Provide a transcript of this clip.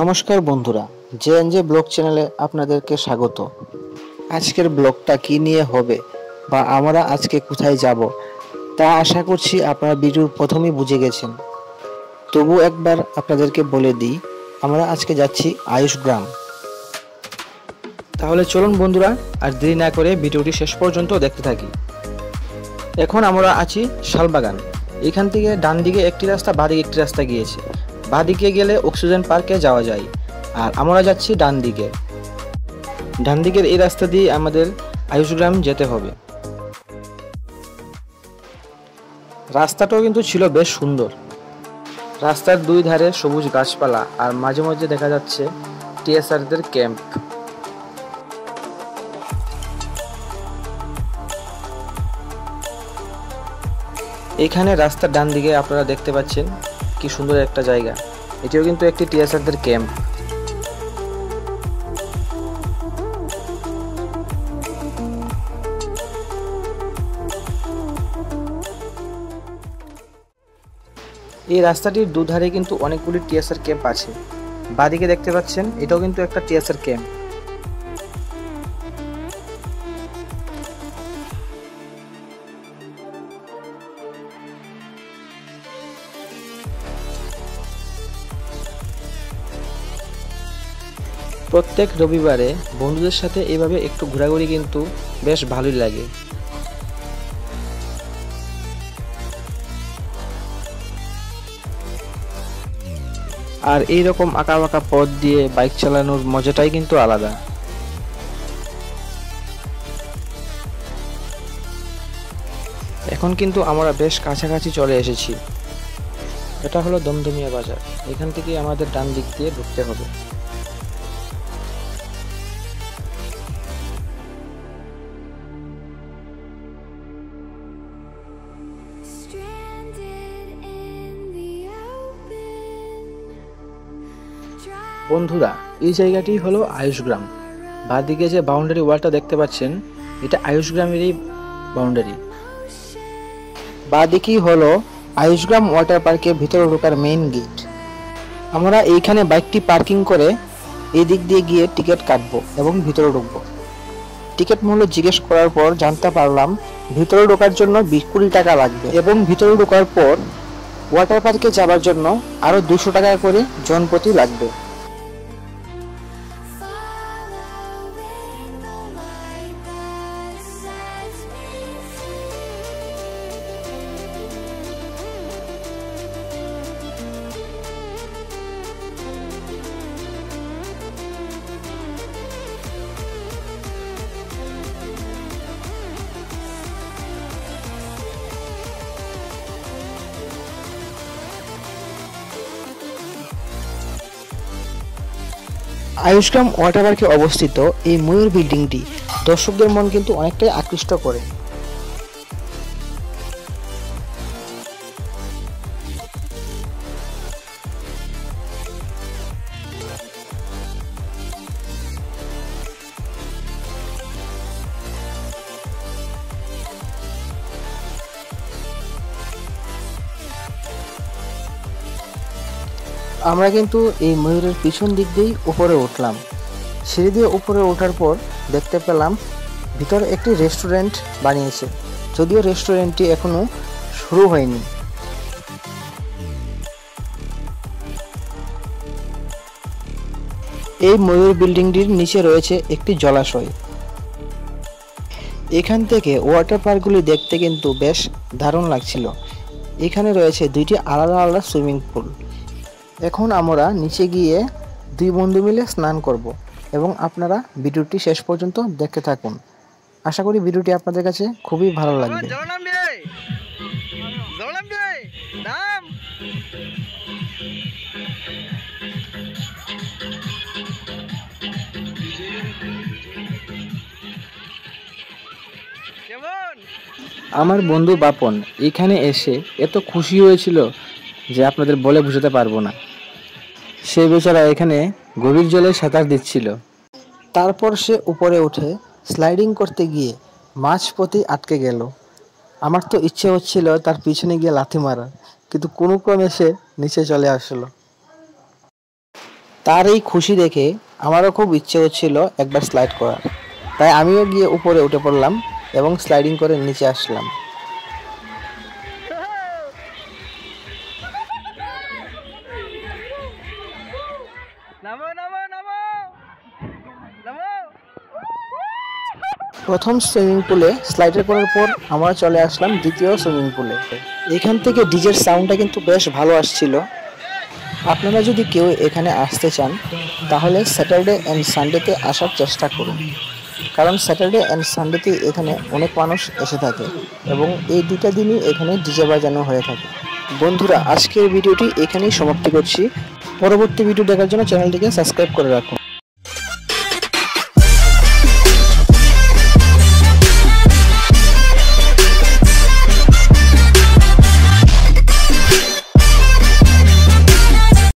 নমস্কার বন্ধুরা, J blog চ্যানেলে আপনাদেরকে স্বাগত। আজকের ব্লগটা কি নিয়ে হবে বা আমরা আজকে কোথায় যাব তা আশা করছি আপনারা ভিডিওর প্রথমেই বুঝে গেছেন। তবু একবার আপনাদেরকে বলে দিই, আমরা আজকে যাচ্ছি আয়ুষ গ্রাম। তাহলে চলুন বন্ধুরা, আর দেরি না করে ভিডিওটি শেষ পর্যন্ত দেখতে থাকি। এখন আমরা আছি শালবাগান। এখান থেকে ডান দিকে একটি রাস্তা, বাঁদিকে একটি রাস্তা গিয়েছে। বাঁদিকে গেলে অক্সিজেন পার্কে যাওয়া যায়, আর আমরা যাচ্ছি ডান দিকে। ডান দিকের এই রাস্তা দিয়ে আমাদের আয়ুষ গ্রাম যেতে হবে। রাস্তাটাও কিন্তু ছিল বেশ সুন্দর। রাস্তার দুই ধারে সবুজ গাছপালা, আর মাঝে মাঝে দেখা যাচ্ছে টিএসআরদের ক্যাম্প। এখানে রাস্তার ডান দিকে আপনারা দেখতে পাচ্ছেন কি সুন্দর একটা জায়গা। এটিও কিন্তু একটি টিএসআরদের ক্যাম্প। এই রাস্তাটির দুধারে কিন্তু অনেকগুলি টিএসআর ক্যাম্প আছে। বাঁদিকে দেখতে পাচ্ছেন এটাও কিন্তু একটা টিএসআর ক্যাম্প। প্রত্যেক রবিবারে বন্ধুদের সাথে এভাবে একটু ঘোরাঘুরি কিন্তু বেশ ভালোই লাগে। আর এইরকম আঁকা বাঁকা পথ দিয়ে বাইক চালানোর মজাটাই কিন্তু আলাদা। এখন কিন্তু আমরা বেশ কাছাকাছি চলে এসেছি। এটা হলো দমদমিয়া বাজার। এখান থেকে আমাদের ডান দিক দিয়ে ঢুকতে হবে। বন্ধুরা, এই জায়গাটি হলো আয়ুষ গ্রাম। বাঁদিকে যে বাউন্ডারি ওয়ালটা দেখতে পাচ্ছেন, এটা আয়ুষ গ্রামেরই বাউন্ডারি। বাঁদিকেই হলো আয়ুষ গ্রাম ওয়াটার পার্কের ভিতরে ঢোকার মেইন গেট। আমরা এইখানে বাইকটি পার্কিং করে এই দিক দিয়ে গিয়ে টিকিট কাটবো এবং ভিতরে ঢুকবো। টিকিট মূল্য জিজ্ঞেস করার পর জানতে পারলাম ভিতরে ঢোকার জন্য 20 টাকা লাগবে, এবং ভিতরে ঢোকার পর ওয়াটার পার্কে যাওয়ার জন্য আরো 200 টাকা করে জনপ্রতি লাগবে। আয়ুষ গ্রাম ওয়াটার পার্কে অবস্থিত এই ময়ূর বিল্ডিংটি দর্শকদের মন কিন্তু অনেকটাই আকৃষ্ট করে। আমরা কিন্তু এই ময়ূরের পিছন দিক দিয়েই উপরে উঠলাম। সিঁড়ি দিয়ে উপরে ওঠার পর দেখতে পেলাম ভিতরে একটি রেস্টুরেন্ট বানিয়েছে, যদিও রেস্টুরেন্টটি এখনো শুরু হয়নি। এই ময়ূর বিল্ডিংটির নিচে রয়েছে একটি জলাশয়। এখান থেকে ওয়াটার পার্কগুলি দেখতে কিন্তু বেশ দারুণ লাগছিল। এখানে রয়েছে দুইটি আলাদা আলাদা সুইমিং পুল। এখন আমরা নিচে গিয়ে দুই বন্ধু মিলে স্নান করব, এবং আপনারা ভিডিওটি শেষ পর্যন্ত দেখতে থাকুন। আশা করি ভিডিওটি আপনাদের কাছে খুবই ভালো লাগবে। আমার বন্ধু বাপন এখানে এসে এত খুশি হয়েছিল যে আপনাদের বলে বোঝাতে পারবো না। সে বেচারা এখানে গভীর জলে সাঁতার দিচ্ছিল। তারপর সে উপরে উঠে স্লাইডিং করতে গিয়ে মাঝপথে আটকে গেল। আমার তো ইচ্ছে হচ্ছিল তার পিছনে গিয়ে লাথি মারার, কিন্তু কোনো ক্রমে সে নিচে চলে আসলো। তার এই খুশি দেখে আমারও খুব ইচ্ছে হচ্ছিল একবার স্লাইড করার, তাই আমিও গিয়ে উপরে উঠে পড়লাম এবং স্লাইডিং করে নিচে আসলাম। প্রথম সুইমিং পুলে স্লাইডার করার পর আমরা চলে আসলাম দ্বিতীয় সুইমিং পুলে। এখান থেকে ডিজের সাউন্ডটা কিন্তু বেশ ভালো আসছিল। আপনারা যদি কেউ এখানে আসতে চান তাহলে স্যাটারডে অ্যান্ড সানডেতে আসার চেষ্টা করুন, কারণ স্যাটারডে অ্যান্ড সানডেতে এখানে অনেক মানুষ এসে থাকে এবং এই দুটা দিনই এখানে ডিজে বাজানো হয়ে থাকে। বন্ধুরা, আজকের ভিডিওটি এখানেই সমাপ্তি করছি। পরবর্তী ভিডিও দেখার জন্য চ্যানেলটিকে সাবস্ক্রাইব করে রাখুন।